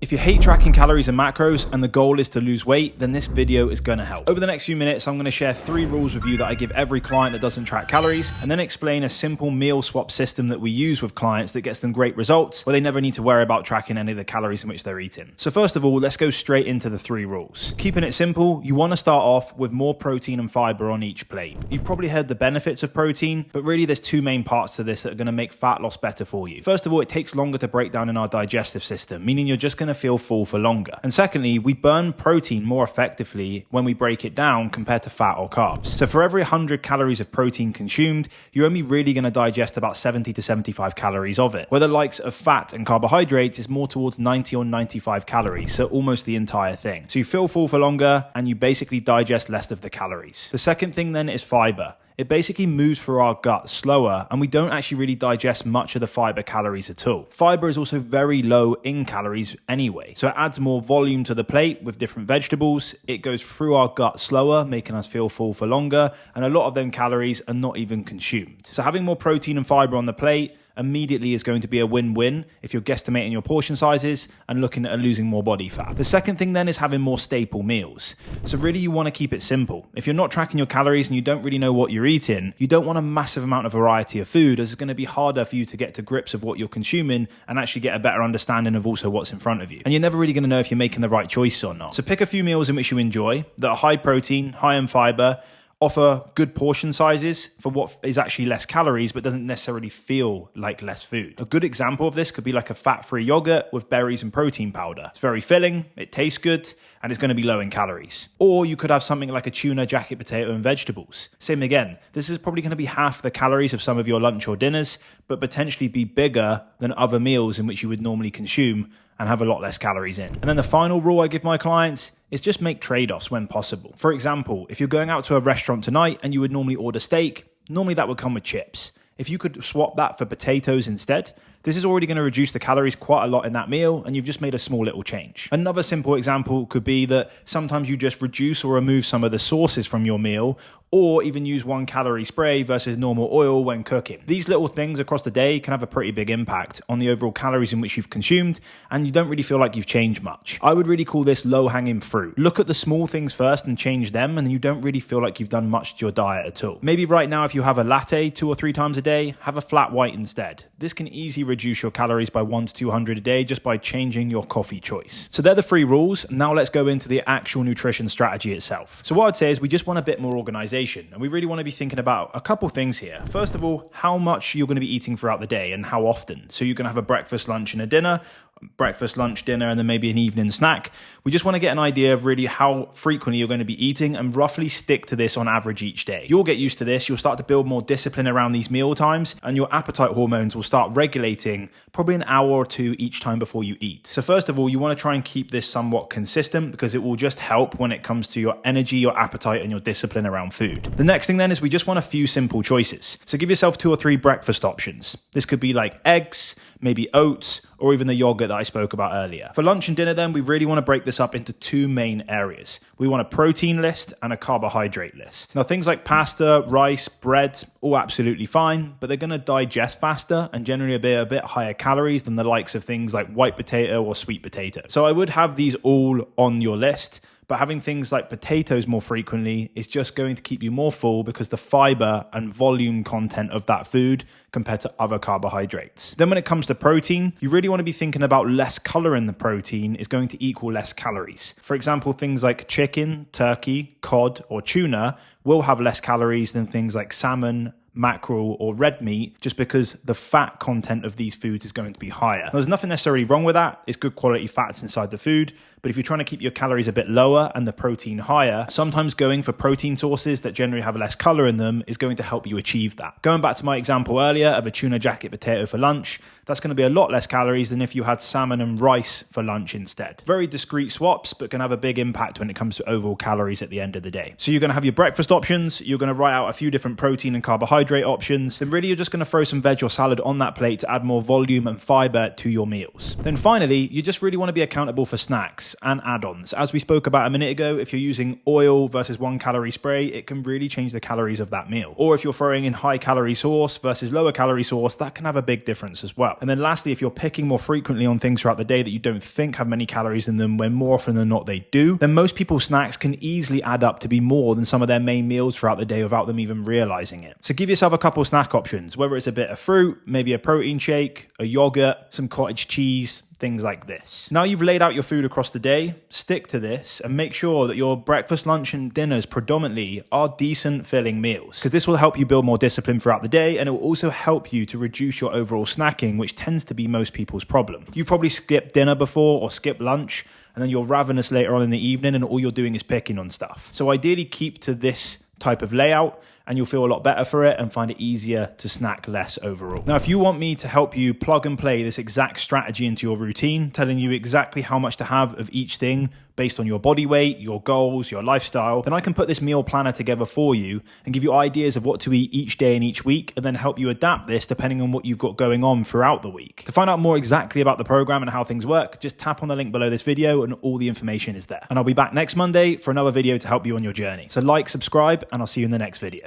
If you hate tracking calories and macros and the goal is to lose weight, then this video is going to help. Over the next few minutes, I'm going to share 3 rules with you that I give every client that doesn't track calories, and then explain a simple meal swap system that we use with clients that gets them great results, where they never need to worry about tracking any of the calories in which they're eating. So first of all, let's go straight into the 3 rules. Keeping it simple, you want to start off with more protein and fiber on each plate. You've probably heard the benefits of protein, but really there's 2 main parts to this that are going to make fat loss better for you. First of all, it takes longer to break down in our digestive system, meaning you're just going to feel full for longer. And secondly, we burn protein more effectively when we break it down compared to fat or carbs. So for every 100 calories of protein consumed, you're only really going to digest about 70 to 75 calories of it, where the likes of fat and carbohydrates is more towards 90 or 95 calories, so almost the entire thing. So you feel full for longer and you basically digest less of the calories. The second thing then is fiber. It basically moves through our gut slower, and we don't actually really digest much of the fiber calories at all. Fiber is also very low in calories anyway, so it adds more volume to the plate with different vegetables. It goes through our gut slower, making us feel full for longer, and a lot of them calories are not even consumed. So having more protein and fiber on the plate immediately is going to be a win-win if you're guesstimating your portion sizes and looking at losing more body fat. The second thing then is having more staple meals. So really you want to keep it simple. If you're not tracking your calories and you don't really know what you're eating, you don't want a massive amount of variety of food, as it's going to be harder for you to get to grips of what you're consuming and actually get a better understanding of also what's in front of you. And you're never really going to know if you're making the right choice or not. So pick a few meals in which you enjoy that are high protein, high in fiber, offer good portion sizes for what is actually less calories but doesn't necessarily feel like less food. A good example of this could be like a fat-free yogurt with berries and protein powder. It's very filling, it tastes good, and it's going to be low in calories. Or you could have something like a tuna, jacket potato, and vegetables. Same again, this is probably going to be half the calories of some of your lunch or dinners, but potentially be bigger than other meals in which you would normally consume and have a lot less calories in. And then the final rule I give my clients is just make trade-offs when possible. For example, if you're going out to a restaurant tonight and you would normally order steak, normally that would come with chips. If you could swap that for potatoes instead, this is already going to reduce the calories quite a lot in that meal, and you've just made a small little change. Another simple example could be that sometimes you just reduce or remove some of the sauces from your meal, or even use 1 calorie spray versus normal oil when cooking. These little things across the day can have a pretty big impact on the overall calories in which you've consumed, and you don't really feel like you've changed much. I would really call this low-hanging fruit. Look at the small things first and change them, and you don't really feel like you've done much to your diet at all. Maybe right now, if you have a latte 2 or 3 times a day, have a flat white instead. This can easily reduce your calories by 100 to 200 a day just by changing your coffee choice. So they're the 3 rules. Now let's go into the actual nutrition strategy itself. So what I'd say is we just want a bit more organization, and we really want to be thinking about a couple things here. First of all, how much you're going to be eating throughout the day and how often. So you're going to have a breakfast, lunch, and a dinner. Breakfast, lunch, dinner, and then maybe an evening snack. We just want to get an idea of really how frequently you're going to be eating and roughly stick to this on average each day. You'll get used to this. You'll start to build more discipline around these meal times, and your appetite hormones will start regulating probably an hour or 2 each time before you eat. So first of all, you want to try and keep this somewhat consistent because it will just help when it comes to your energy, your appetite, and your discipline around food. The next thing then is we just want a few simple choices. So give yourself 2 or 3 breakfast options. This could be like eggs, maybe oats, or even the yogurt that I spoke about earlier. For lunch and dinner then, we really want to break this up into 2 main areas. We want a protein list and a carbohydrate list. Now things like pasta, rice, bread, all absolutely fine, but they're going to digest faster and generally be a bit higher calories than the likes of things like white potato or sweet potato. So I would have these all on your list, but having things like potatoes more frequently is just going to keep you more full because the fiber and volume content of that food compared to other carbohydrates. Then when it comes to protein, you really want to be thinking about less color in the protein is going to equal less calories. For example, things like chicken, turkey, cod, or tuna will have less calories than things like salmon, mackerel, or red meat, just because the fat content of these foods is going to be higher. There's nothing necessarily wrong with that. It's good quality fats inside the food, but if you're trying to keep your calories a bit lower and the protein higher, sometimes going for protein sources that generally have less color in them is going to help you achieve that. Going back to my example earlier of a tuna jacket potato for lunch, that's going to be a lot less calories than if you had salmon and rice for lunch instead. Very discrete swaps, but can have a big impact when it comes to overall calories at the end of the day. So you're going to have your breakfast options, you're going to write out a few different protein and carbohydrate options, then really you're just going to throw some veg or salad on that plate to add more volume and fiber to your meals. Then finally, you just really want to be accountable for snacks and add-ons. As we spoke about a minute ago, if you're using oil versus 1 calorie spray, it can really change the calories of that meal. Or if you're throwing in high calorie sauce versus lower calorie sauce, that can have a big difference as well. out. And then lastly, if you're picking more frequently on things throughout the day that you don't think have many calories in them, when more often than not they do, then most people's snacks can easily add up to be more than some of their main meals throughout the day without them even realizing it. So give yourself a couple snack options, whether it's a bit of fruit, maybe a protein shake, a yogurt, some cottage cheese, things like this. Now you've laid out your food across the day, stick to this and make sure that your breakfast, lunch and dinners predominantly are decent filling meals, because this will help you build more discipline throughout the day, and it will also help you to reduce your overall snacking, which tends to be most people's problem. You've probably skipped dinner before or skipped lunch, and then you're ravenous later on in the evening and all you're doing is picking on stuff. So ideally keep to this type of layout and you'll feel a lot better for it and find it easier to snack less overall. Now, if you want me to help you plug and play this exact strategy into your routine, telling you exactly how much to have of each thing based on your body weight, your goals, your lifestyle, then I can put this meal planner together for you and give you ideas of what to eat each day and each week, and then help you adapt this depending on what you've got going on throughout the week. To find out more exactly about the program and how things work, just tap on the link below this video and all the information is there. And I'll be back next Monday for another video to help you on your journey. So like, subscribe, and I'll see you in the next video.